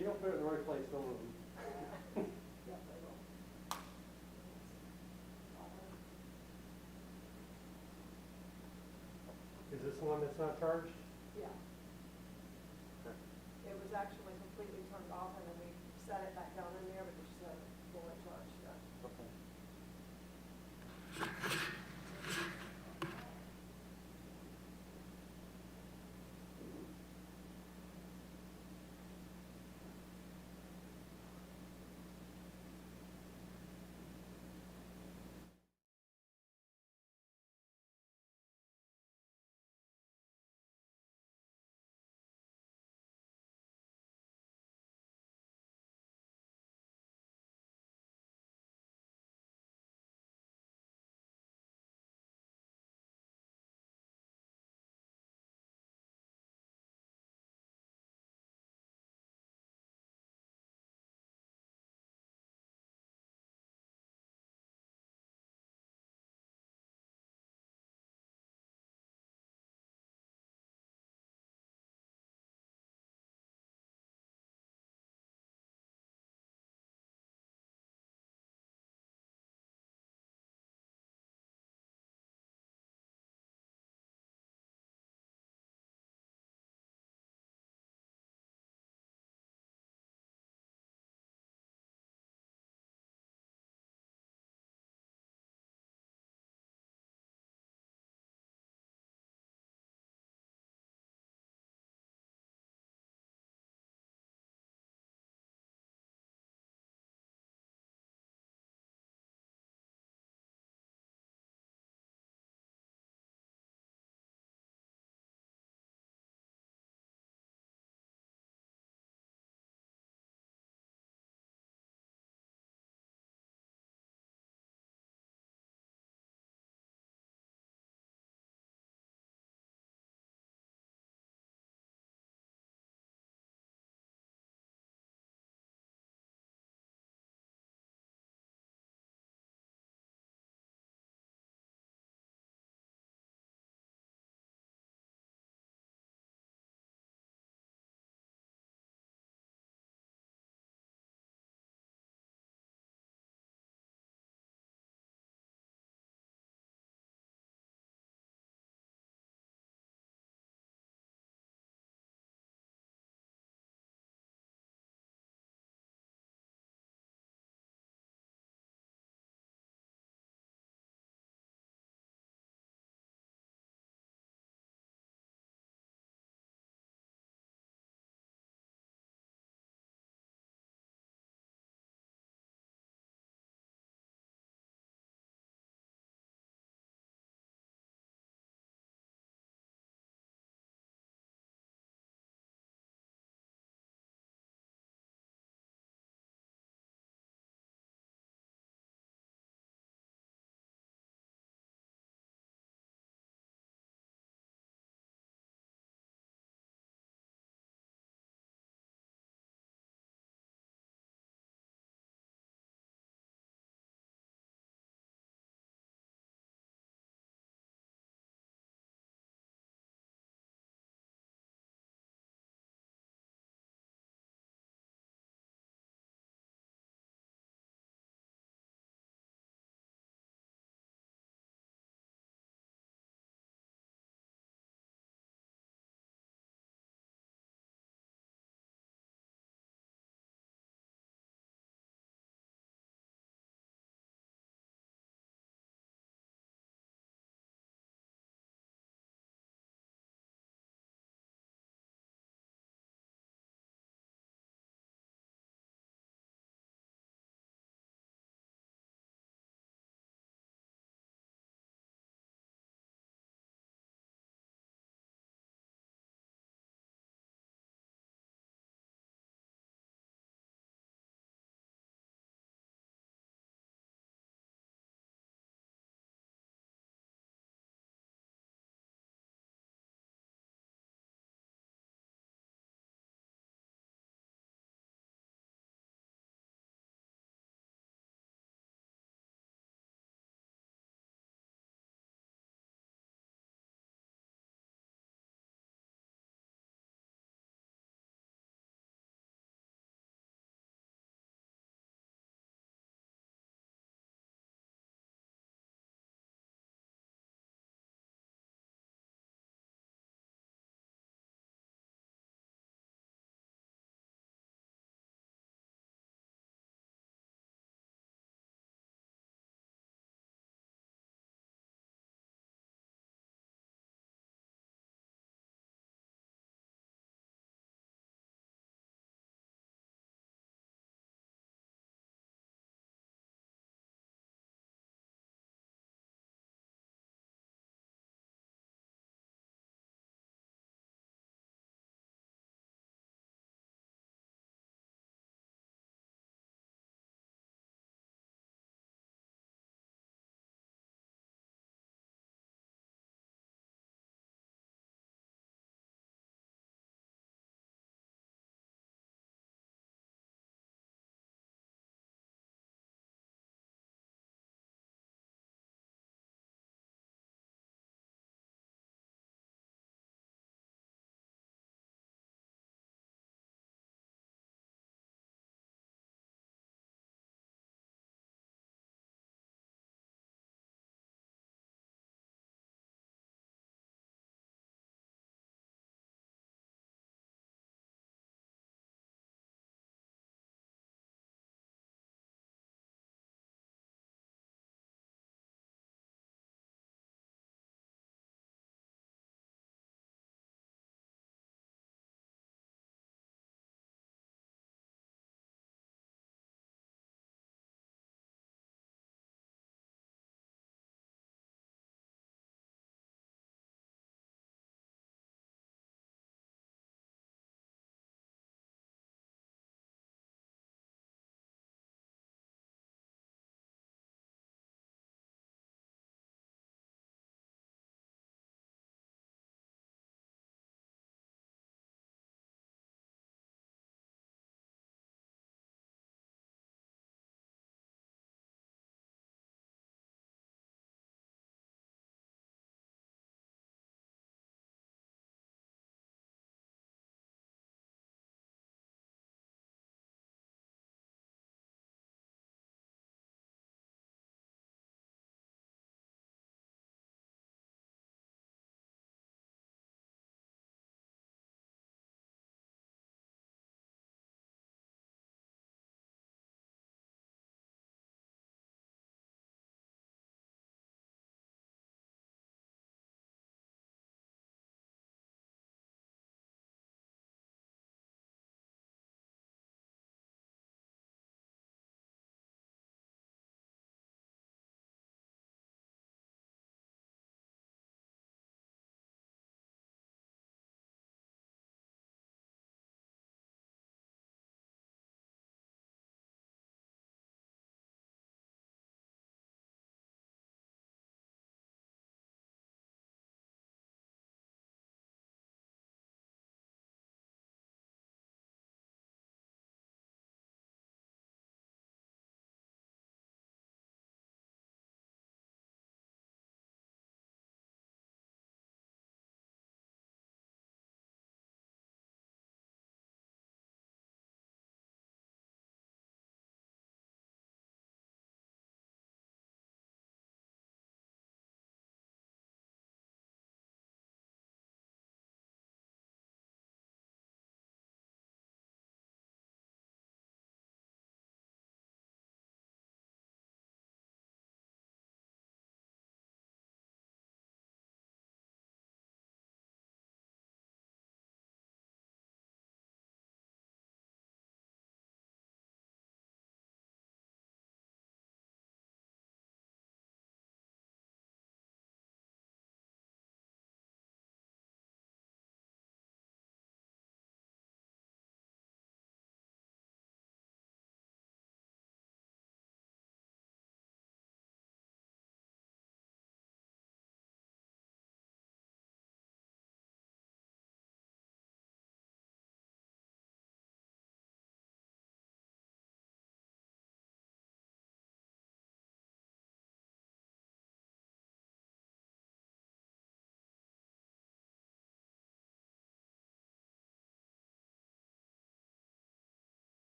you don't put it in the right place, they'll move. Yeah, they will. Is this one that's not charged? Yeah. It was actually completely turned off and then we set it back down in there, but there's no fully charged yet. Okay.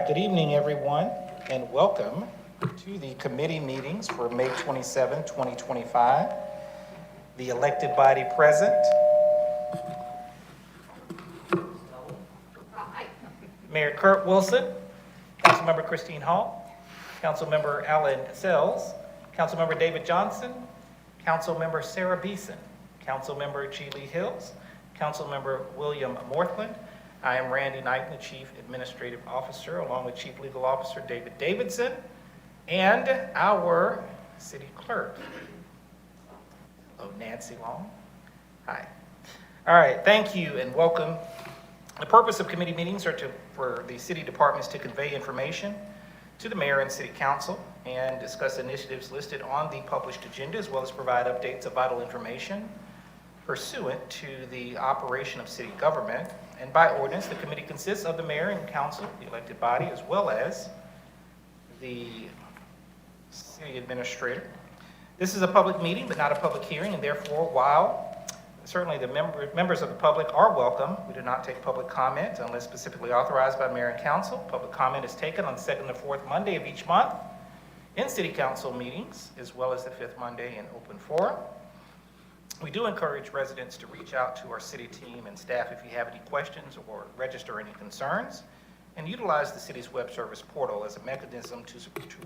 right, good evening, everyone, and welcome to the committee meetings for May 27, 2025. The elected body present. Mayor Kurt Wilson, Councilmember Christine Hall, Councilmember Alan Sells, Councilmember David Johnson, Councilmember Sarah Beeson, Councilmember G. Lee Hills, Councilmember William Morthland. I am Randy Knighton, the Chief Administrative Officer, along with Chief Legal Officer David Davidson, and our City Clerk, Nancy Long. Hi. All right, thank you and welcome. The purpose of committee meetings are for the city departments to convey information to the mayor and city council and discuss initiatives listed on the published agenda, as well as provide updates of vital information pursuant to the operation of city government. And by ordinance, the committee consists of the mayor and council, the elected body, as well as the city administrator. This is a public meeting, but not a public hearing, and therefore, while certainly the members of the public are welcome, we do not take public comment unless specifically authorized by mayor and council. Public comment is taken on the second and fourth Monday of each month in city council meetings, as well as the fifth Monday in open forum. We do encourage residents to reach out to our city team and staff if you have any questions or register any concerns, and utilize the city's web service portal as a mechanism to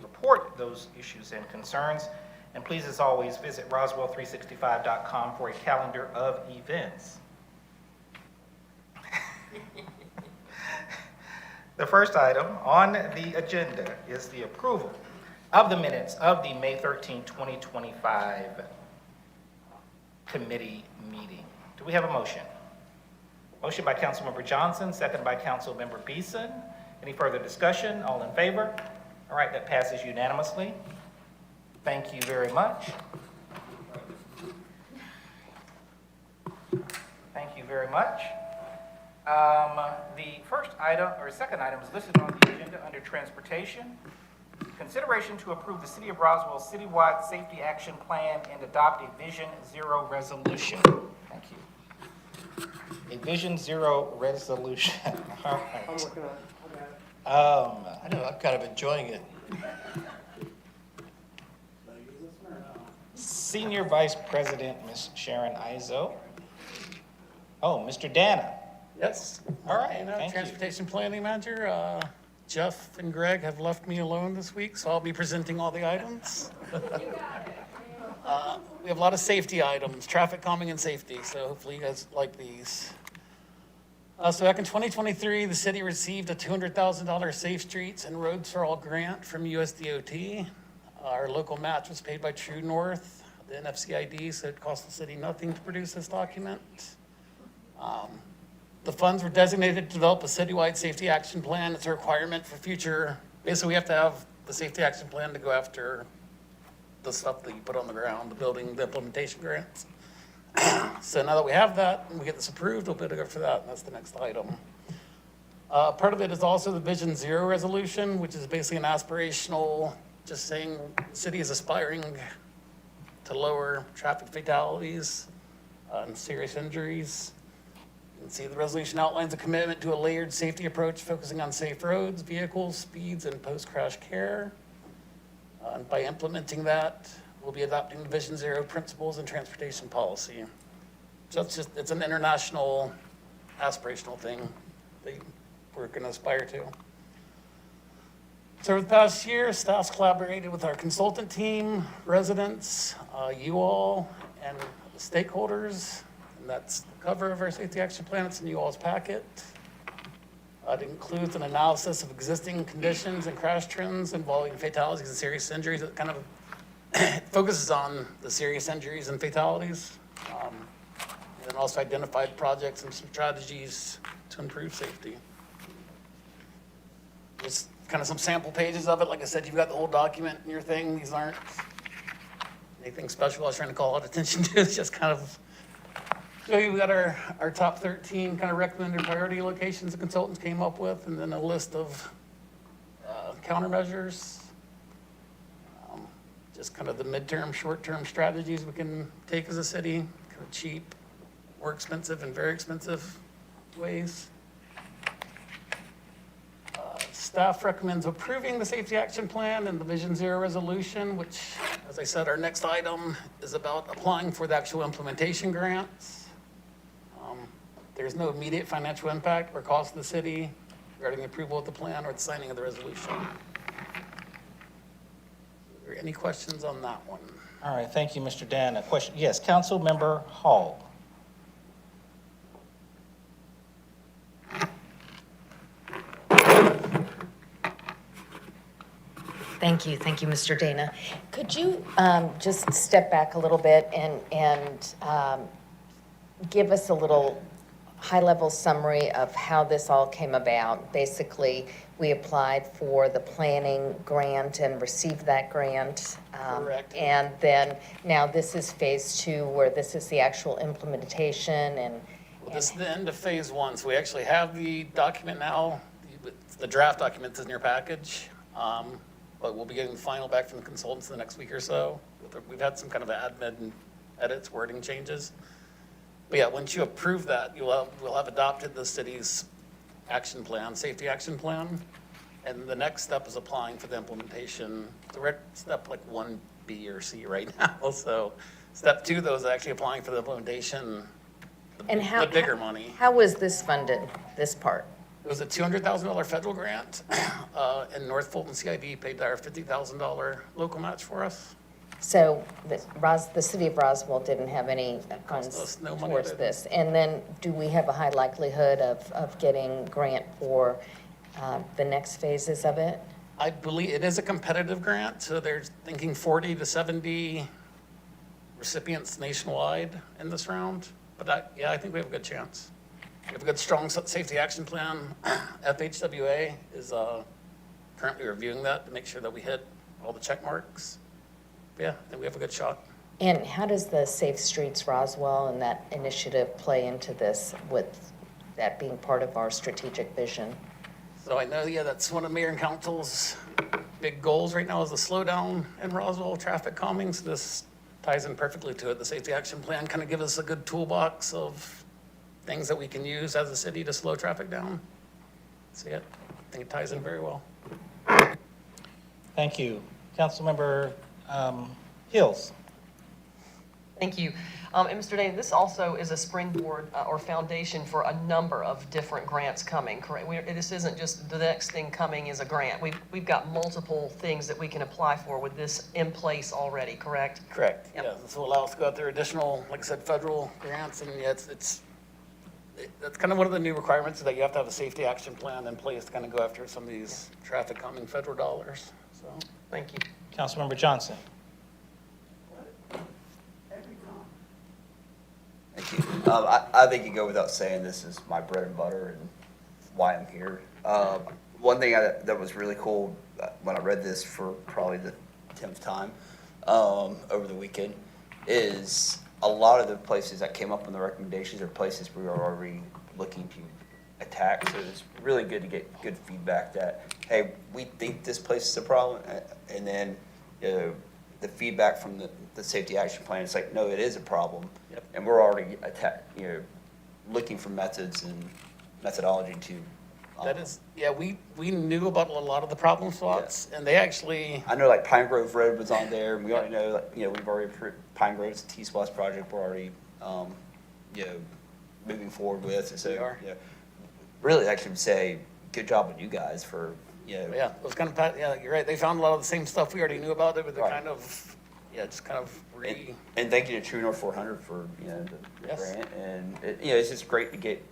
report those issues and concerns. And please, as always, visit Roswell365.com for a calendar of events. The first item on the agenda is the approval of the minutes of the May 13, 2025 committee meeting. Do we have a motion? Motion by Councilmember Johnson, second by Councilmember Beeson. Any further discussion? All in favor? All right, that passes unanimously. Thank you very much. Thank you very much. The first item, or second item, is listed on the agenda under transportation. Consideration to approve the City of Roswell citywide safety action plan and adopt a Vision Zero resolution. Thank you. A Vision Zero resolution. All right. I'm looking at it, I'm at it. I know, I'm kind of enjoying it. Senior Vice President, Ms. Sharon Izzo. Oh, Mr. Dana. Yes. All right, And, thank you. Transportation Planning Manager, Jeff and Greg have left me alone this week, so I'll be presenting all the items. We have a lot of safety items, traffic calming and safety, so hopefully you guys like these. So back in 2023, the city received a $200,000 Safe Streets and Roads for All grant from USDOT. Our local match was paid by True North, the NFCID, so it cost the city nothing to produce this document. The funds were designated to develop a citywide safety action plan. It's a requirement for future, basically we have to have the safety action plan to go after the stuff that you put on the ground, the building, the implementation grants. So now that we have that and we get this approved, we'll be able to go for that, and that's the next item. Part of it is also the Vision Zero resolution, which is basically an aspirational, just saying the city is aspiring to lower traffic fatalities and serious injuries. You can see the resolution outlines a commitment to a layered safety approach focusing on safe roads, vehicles, speeds, and post-crash care. And by implementing that, we'll be adopting the Vision Zero principles and transportation policy. So it's an international aspirational thing that we're going to aspire to. So over the past year, staff's collaborated with our consultant team, residents, you all, and the stakeholders. And that's the cover of our safety action plan. It's in you all's packet. It includes an analysis of existing conditions and crash trends involving fatalities and serious injuries. It kind of focuses on the serious injuries and fatalities. And also identified projects and some strategies to improve safety. Just kind of some sample pages of it. Like I said, you've got the whole document in your thing. These aren't anything special I was trying to call out attention to. It's just kind of show you we got our top 13 kind of recommended priority locations the consultants came up with, and then a list of countermeasures. Just kind of the midterm, short-term strategies we can take as a city, kind of cheap, more expensive, and very expensive ways. Staff recommends approving the safety action plan and the Vision Zero resolution, which, as I said, our next item is about applying for the actual implementation grants. There's no immediate financial impact or cost to the city regarding the approval of the plan or the signing of the resolution. Are there any questions on that one? All right, thank you, Mr. Dan. A question, yes, Councilmember Hall. Thank you, Mr. Dana. Could you just step back a little bit and give us a little high-level summary of how this all came about? Basically, we applied for the planning grant and received that grant. Correct. And then now this is phase 2, where this is the actual implementation and. Well, this is the end of phase 1, so we actually have the document now. The draft document is in your package, but we'll be getting the final back from the consultants in the next week or so. We've had some kind of admin edits, wording changes. But yeah, once you approve that, we'll have adopted the city's action plan, safety action plan. And the next step is applying for the implementation. We're at step like 1B or C right now. So step 2, though, is actually applying for the implementation, And how, the bigger money. How was this funded, this part? It was a $200,000 federal grant, and North Fulton CID paid our $50,000 local match for us. So the city of Roswell didn't have any funds us no money, towards did it? this. And then do we have a high likelihood of getting grant for the next phases of it? I believe it is a competitive grant, so they're thinking 40 to 70 recipients nationwide in this round. But I think we have a good chance. We have a good, strong safety action plan. FHWA is currently reviewing that to make sure that we hit all the check marks. But yeah, I think we have a good shot. And how does the Safe Streets Roswell and that initiative play into this, with that being part of our strategic vision? So I know, that's one of Mayor and Council's big goals right now, is the slowdown in Roswell traffic calming. So this ties in perfectly to it. The safety action plan kind of gives us a good toolbox of things that we can use as a city to slow traffic down. See it? I think it ties in very well. Thank you. Councilmember Hills. Thank you. And Mr. Dane, this also is a springboard or foundation for a number of different grants coming, correct? This isn't just the next thing coming is a grant. We've got multiple things that we can apply for with this in place already, correct? Correct. Yep. Yeah, this will allow us to go out there additional, like I said, federal grants, and that's kind of one of the new requirements, is that you have to have a safety action plan in place to kind of go after some of these traffic calming federal dollars. So Thank you. Councilmember Johnson. Thank you. I think you go without saying this is my bread and butter and why I'm here. One thing that was really cool when I read this for probably the 10th time over the weekend is a lot of the places that came up in the recommendations are places we are already looking to attack. So it's really good to get good feedback that, hey, we think this place is a problem, and then the feedback from the safety action plan, it's like, no, it is a problem. Yep. And we're already looking for methods and methodology to. that is, we knew about a lot of the problem spots, and they actually, I know like Pine Grove Road was on there, and we already know, we've already approved Pine Grove's T-Splosh project, we're already, moving forward with. And so, We are. really, I should say, good job on you guys for, it was kind of, you're right, they found a lot of the same stuff we already knew about, but they're Right. kind of, just kind of And thank you to True North 400 for, the Yes. grant. And, it's just great to get,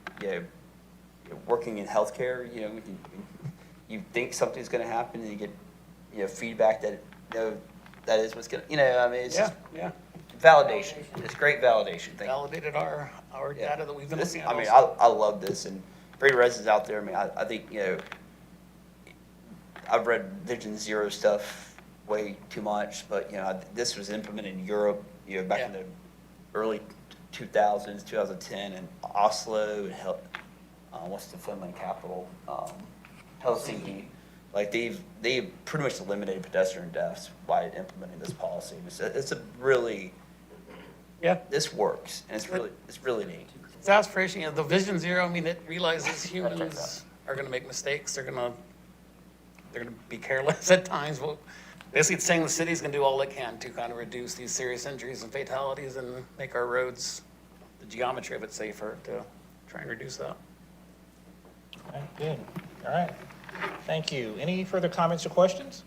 working in healthcare, you think something's gonna happen and you get, feedback that, that is what's gonna, it's just yeah, validation. It's great validation. Thank you. validated our Yeah. data that we've been This- looking at. I mean, also. I love this, and for your residents out there, I mean, I think, I've read Vision Zero stuff way too much, but, this was implemented in Europe, back in Yeah. the early 2000s, 2010, in Oslo, and what's the Finland capital? Helsinki. Like, they've pretty much eliminated pedestrian deaths by implementing this policy. It's a really, this works, and it's really neat. It's aspiration, the Vision Zero, I mean, it realizes humans are gonna make mistakes, they're gonna they're gonna be careless at times. Well, basically, it's saying the city's gonna do all it can to kind of reduce these serious injuries and fatalities and make our roads, the geometry of it safer to try and reduce that. All right, good. All right. Thank you. Any further comments or questions?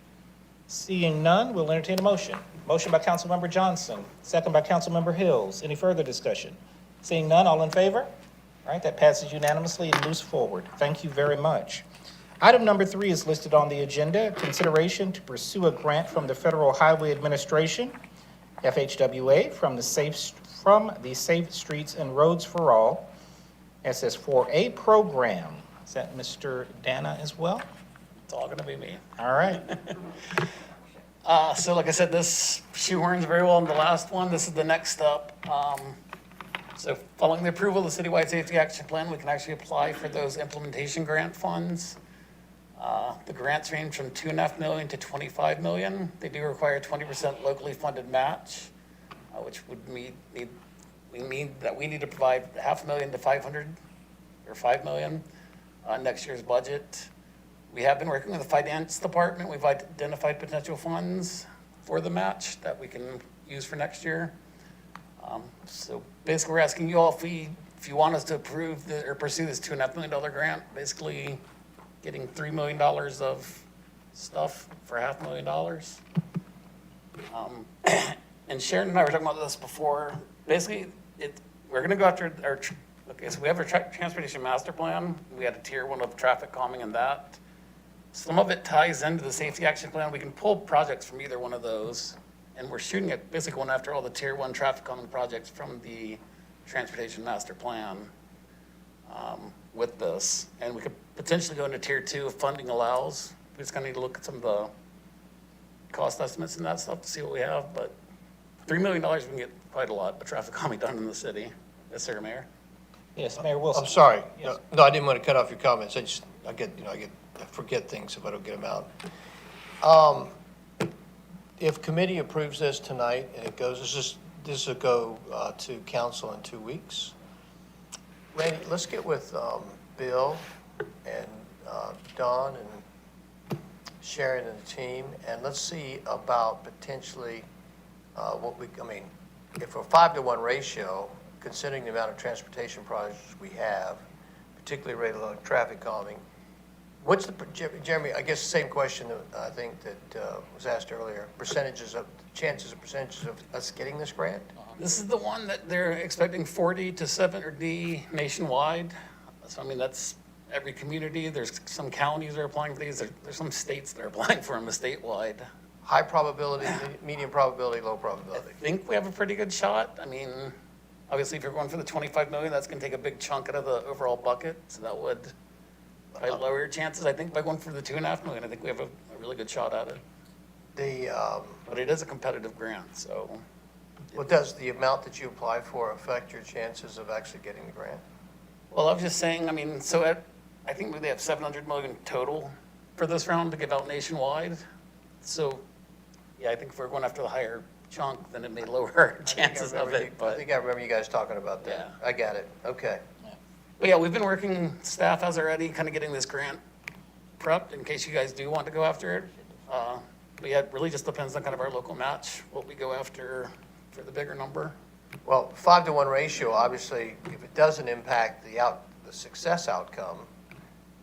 Seeing none, we'll entertain a motion. Motion by Councilmember Johnson, second by Councilmember Hills. Any further discussion? Seeing none, all in favor? All right, that passes unanimously and moves forward. Thank you very much. Item number 3 is listed on the agenda, consideration to pursue a grant from the Federal Highway Administration, FHWA, from the Safe Streets and Roads for All, SS4A program. Is that Mr. Dana as well? It's all gonna be me. All right. So like I said, this shoehorns very well in the last one. This is the next step. So following the approval of the citywide safety action plan, we can actually apply for those implementation grant funds. The grants range from $2.5 million to $25 million. They do require a 20% locally funded match, which would mean we need to provide $500,000 to $5 million next year's budget. We have been working with the finance department. We've identified potential funds for the match that we can use for next year. So basically, we're asking you all if you want us to approve or pursue this $2.5 million grant, basically getting $3 million of stuff for $500,000. And Sharon and I were talking about this before. Basically, we're going to go after so we have our transportation master plan. We had a tier 1 of traffic calming and that. Some of it ties into the safety action plan. We can pull projects from either one of those. And we're shooting at basically going after all the tier 1 traffic calming projects from the transportation master plan with this. And we could potentially go into tier 2 if funding allows. We just kind of need to look at some of the cost estimates and that stuff to see what we have. But $3 million, we can get quite a lot of traffic calming done in the city. Yes, sir, Mayor. Yes, Mayor Wilson. I'm sorry. Yes. No, I didn't want to cut off your comments. I forget things if I don't get them out. If committee approves this tonight and it goes, this will go to council in 2 weeks. Randy, let's get with Bill and Don and Sharon and the team, and let's see about potentially if a 5-to-1 ratio, considering the amount of transportation projects we have, particularly rate along traffic calming, Jeremy, I guess the same question that I think that was asked earlier, percentages of us getting this grant? This is the one that they're expecting 40 to 70 nationwide. So, that's every community. There's some counties that are applying for these. There's some states that are applying for them statewide. High probability, medium probability, low I probability. think we have a pretty good shot. Obviously, if you're going for the 25 million, that's going to take a big chunk out of the overall bucket. So that would probably lower your chances. I think by going for the 2.5 million, I think we have a really good shot at it. But it is a competitive grant, so. Well, does the amount that you apply for affect your chances of actually getting the grant? Well, I was just saying, I think they have 700 million total for this round to give out nationwide. So, yeah, I think if we're going after the higher chunk, then it may lower our chances of it. I think I remember you guys talking about that. Yeah. I got it. Okay. But yeah, we've been working, staff has already, kind of getting this grant prepped in case you guys do want to go after it. But yeah, it really just depends on kind of our local match, what we go after for the bigger number. Well, 5-to-1 ratio, obviously, if it doesn't impact the success outcome,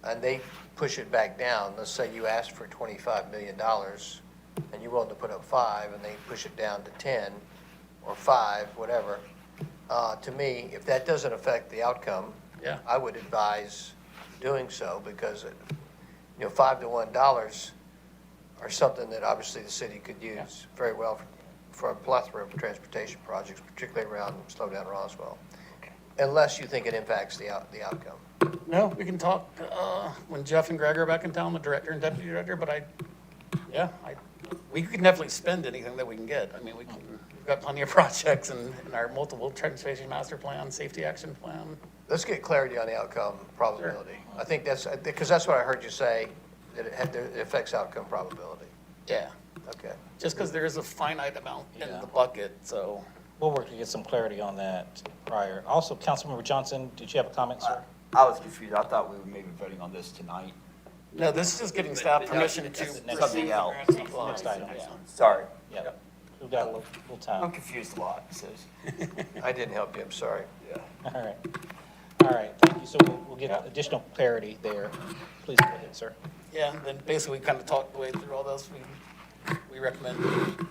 and they push it back down, let's say you asked for $25 million, and you're willing to put up 5, and they push it down to 10, or 5, whatever, to me, if that doesn't affect the outcome, Yeah. I would advise doing so, because, $5-to-1 are something that obviously the city could use very well for a plethora of transportation projects, particularly around Slow Down Roswell, unless you think it impacts the outcome. No, we can talk when Jeff and Greg are back in town, the director and deputy director, but we can definitely spend anything that we can get. We've got plenty of projects in our multiple transportation master plan, safety action plan. Let's get clarity on the outcome probability. Sure. I think because that's what I heard you say, that it affects outcome probability. Yeah. Okay. Just because there is a finite amount in the bucket, so. We'll work to get some clarity on that prior. Also, Councilmember Johnson, did you have a comment, sir? I was confused. I thought we were maybe voting on this tonight. No, this is just giving staff permission to. That's the next- Something else. Next item, yeah. Sorry, Yeah, we've got a little I'm time. confused a lot, so. I didn't help you, I'm sorry. Yeah. All right. All right, thank you. So we'll get additional clarity there. Please go ahead, sir. Yeah, and then basically we kind of talked the way through all this. We recommend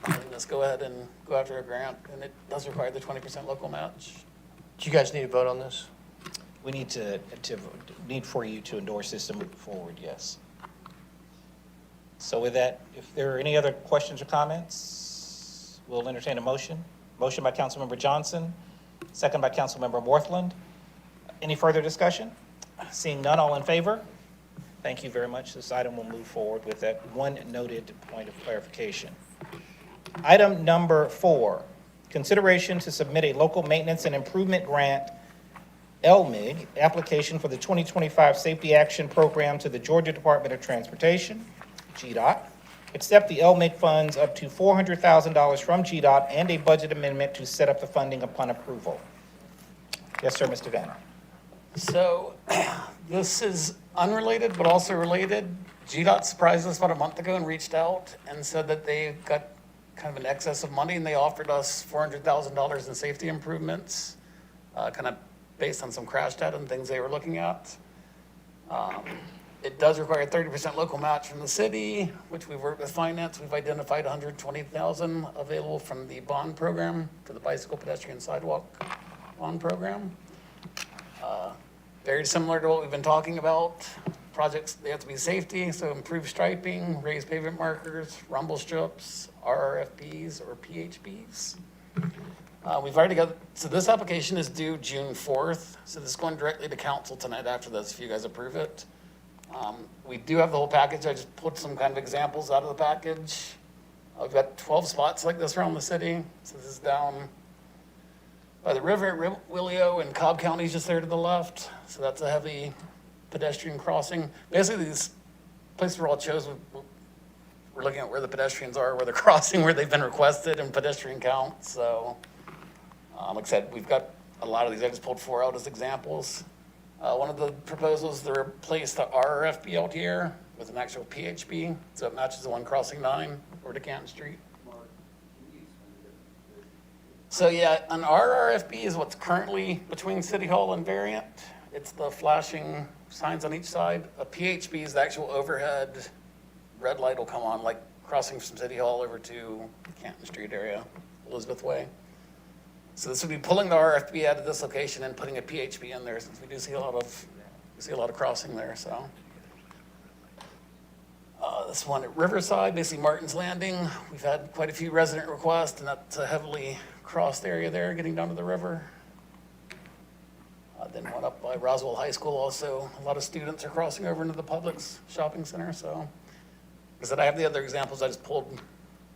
letting us go ahead and go after a grant, and it does require the 20% local match. Do you guys need to vote on this? We need need for you to endorse this to move forward, yes. So with that, if there are any other questions or comments, we'll entertain a motion. Motion by Councilmember Johnson, second by Councilmember Morthland. Any further discussion? Seeing none, all in favor? Thank you very much. This item will move forward with that one noted point of clarification. Item number 4, consideration to submit a local maintenance and improvement grant, LMIG, application for the 2025 Safety Action Program to the Georgia Department of Transportation, GDOT. Accept the LMIG funds up to $400,000 from GDOT and a budget amendment to set up the funding upon approval. Yes, sir, Mr. Danner. So this is unrelated, but also related. GDOT surprised us about a month ago and reached out and said that they got kind of an excess of money, and they offered us $400,000 in safety improvements, kind of based on some crash data and things they were looking at. It does require a 30% local match from the city, which we've worked with finance. We've identified $120,000 available from the bond program for the bicycle pedestrian sidewalk bond program. Very similar to what we've been talking about. Projects, they have to be safety, so improve striping, raise pavement markers, rumble strips, RRFBs or PHBs. We've already got, so this application is due June 4th. So this is going directly to council tonight after this, if you guys approve it. We do have the whole package. I just pulled some kind of examples out of the package. We've got 12 spots like this around the city. So this is down by the river at Willio and Cobb County's just there to the left. So that's a heavy pedestrian crossing. Basically, these places were all chosen. We're looking at where the pedestrians are, where they're crossing, where they've been requested, and pedestrian count. So, like I said, we've got a lot of these. I just pulled 4 out as examples. One of the proposals, to replace the RRFB out here with an actual PHB, so it matches the one crossing 9 over to Canton Street. So yeah, an RRFB is what's currently between City Hall and Variant. It's the flashing signs on each side. A PHB is the actual overhead red light will come on, like crossing from City Hall over to Canton Street area, Elizabeth Way. So this would be pulling the RFB out of this location and putting a PHB in there, since we do see a lot of crossing there. So this one at Riverside, basically Martin's Landing. We've had quite a few resident requests, and that's a heavily crossed area there, getting down to the river. Then one up by Roswell High School also. A lot of students are crossing over into the Publix shopping center. So, like I said, I have the other examples. I just pulled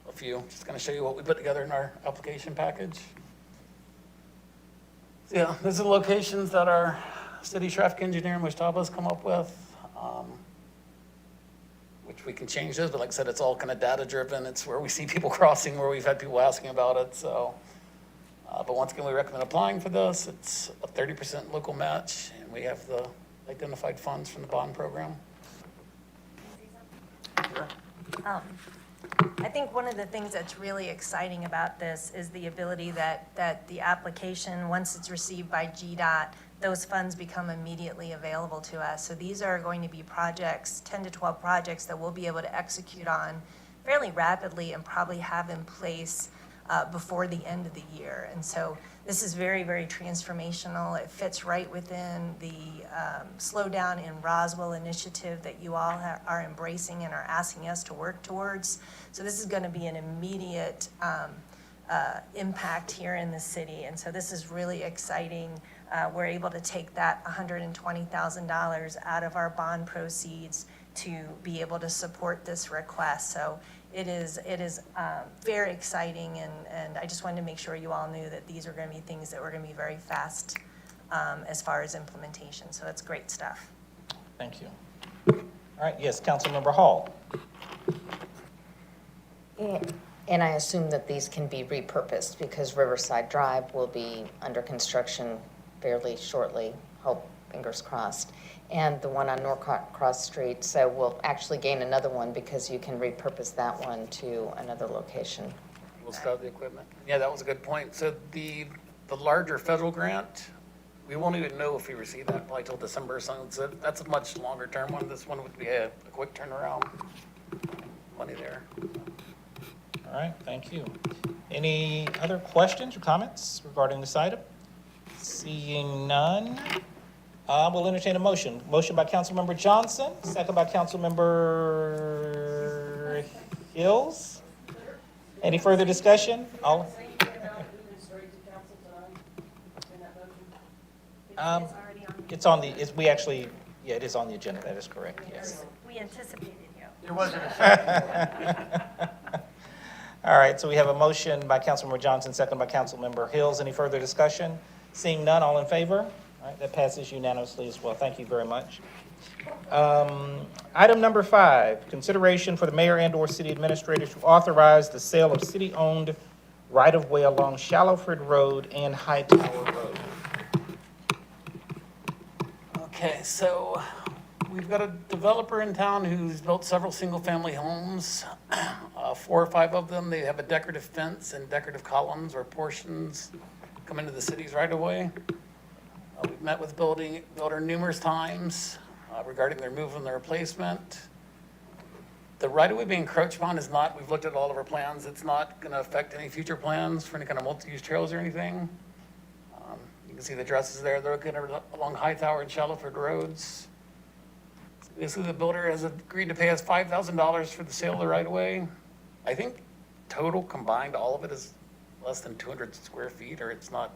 a few, just kind of show you what we put together in our application package. So yeah, these are the locations that our city traffic engineer and Mustafa's come up with, which we can change those, but like I said, it's all kind of data driven. It's where we see people crossing, where we've had people asking about it. So, but once again, we recommend applying for this. It's a 30% local match, and we have the identified funds from the bond program. I think one of the things that's really exciting about this is the ability that the application, once it's received by GDOT, those funds become immediately available to us. So these are going to be projects, 10 to 12 projects that we'll be able to execute on fairly rapidly and probably have in place before the end of the year. And so this is very, very transformational. It fits right within the Slowdown in Roswell initiative that you all are embracing and are asking us to work towards. So this is going to be an immediate impact here in the city. And so this is really exciting. We're able to take that $120,000 out of our bond proceeds to be able to support this request. So it is very exciting, and I just wanted to make sure you all knew that these are going to be things that were going to be very fast as far as implementation. So that's great stuff. Thank you. All right, yes, Councilmember Hall. And I assume that these can be repurposed because Riverside Drive will be under construction fairly shortly, fingers crossed, and the one on Norcross Cross Street. So we'll actually gain another one because you can repurpose that one to another location. We'll start the equipment. Yeah, that was a good point. So the larger federal grant, we won't even know if we receive that probably till December or something. So that's a much longer term one. This one would be a quick turnaround. Money there. All right, thank you. Any other questions or comments regarding this item? Seeing none, we'll entertain a motion. Motion by Councilmember Johnson, second by Councilmember Hills. Any further discussion? All. It's on the, it is on the agenda, that is correct, yes. We anticipated you. There wasn't a All right, so we have a motion by Councilmember Johnson, second by Councilmember Hills. Any further discussion? Seeing none, all in favor? All right, that passes unanimously as well. Thank you very much. Item number 5, consideration for the mayor and/or city administrator to authorize the sale of city-owned right-of-way along Shallowford Road and Hightower Road. Okay, so we've got a developer in town who's built several single-family homes. 4 or 5 of them, they have a decorative fence and decorative columns or portions come into the city's right of way. We've met with builder numerous times regarding their move and their replacement. The right of way being encroached upon is not, we've looked at all of our plans, it's not going to affect any future plans for any kind of multi-use trails or anything. You can see the addresses there. They're looking along Hightower and Shallowford Roads. Basically, the builder has agreed to pay us $5,000 for the sale of the right of way. I think total combined, all of it is less than 200 square feet, or it's not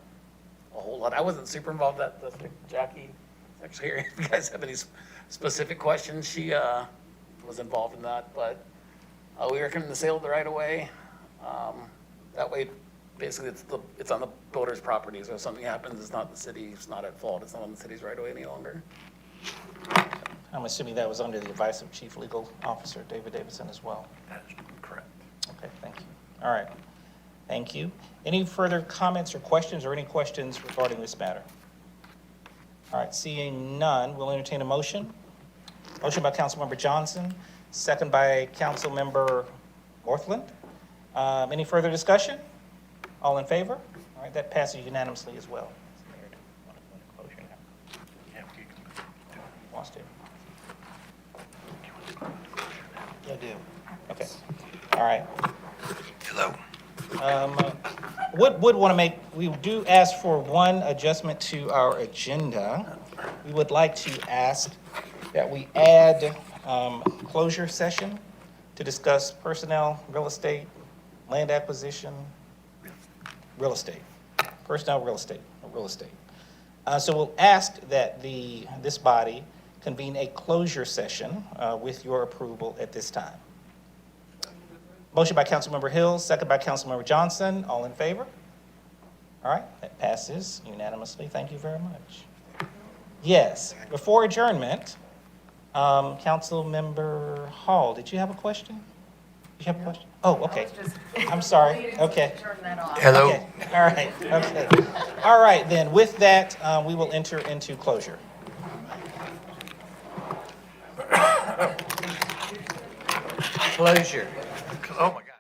a whole lot. I wasn't super involved with that. Jackie is actually here. If you guys have any specific questions, she was involved in that. But we recommend the sale of the right of way. That way, basically, it's on the builder's property. So if something happens, it's not the city. It's not at fault. It's not on the city's right of way any longer. I'm assuming that was under the advice of Chief Legal Officer David Davidson as well. That is correct. Okay, thank you. All right, thank you. Any further comments or questions, or any questions regarding this matter? All right, seeing none, we'll entertain a motion. Motion by Councilmember Johnson, second by Councilmember Northland. Any further discussion? All in favor? All right, that passes unanimously as well. Wants to? I do. Okay, all right. Hello. Would want to make, we do ask for one adjustment to our agenda. We would like to ask that we add closure session to discuss personnel, real estate, land acquisition, real estate, personnel, real estate. So we'll ask that this body convene a closure session with your approval at this time. Motion by Councilmember Hill, second by Councilmember Johnson. All in favor? All right, that passes unanimously. Thank you very much. Yes, before adjournment, Councilmember Hall, did you have a question? Did you have a question? Oh, okay. I'm sorry. Okay. Hello. Okay. All right. Okay. All right, then with that, we will enter into closure. Closure. Oh, my God.